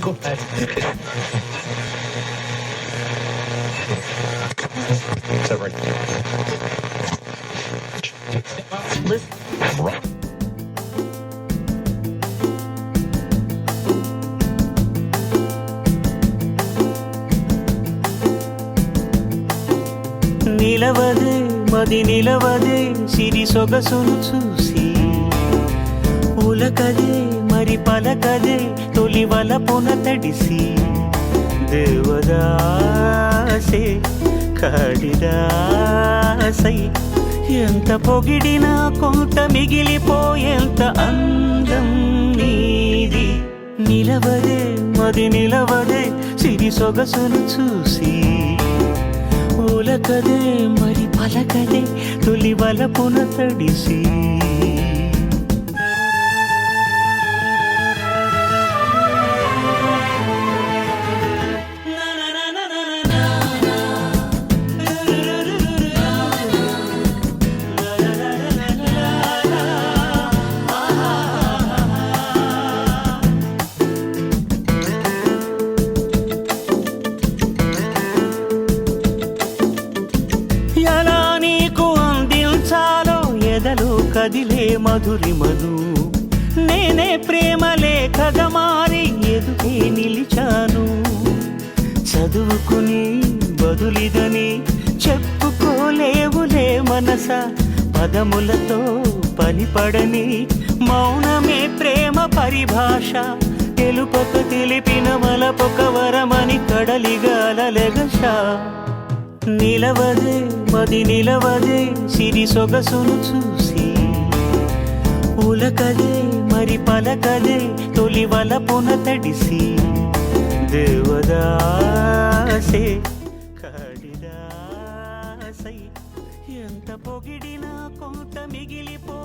Go ahead. Right. Listen. నిలవదే మది నిలవదే సిరి సొగసును చూసి ఉలకదే మరి పలకదే తొలి వలపున తడిసి దేవదాసే కాళిదాసై ఎంత పొగిడినా కొంత మిగిలిపోయేంత అందం నీది నిలవదే మది నిలవదే సిరి సొగసును చూసి ఉలకదే మరి పలకదే తొలి వలపున తడిసి ఎలా నీకు అందించాలో ఎదలో కదిలే మధురిమను నేనే ప్రేమ లేఖగా మారి ఎదుటే నిలిచాను చదువుకుని బదులిదని చెప్పుకోలేవులే మనస పదములతో పనిపడని మౌనమే ప్రేమ పరిభాష తెలుపక తెలిపిన వలపొక వరమని కడలిగాలెగష నిలవదే మది నిలవదే సిరి సొగసును చూసి ఉలకదే మరి పలకదే తొలి వలపున తడిసి దేవదాసే కాళిదాసై ఎంత పొగిడినా కొంత మిగిలిపో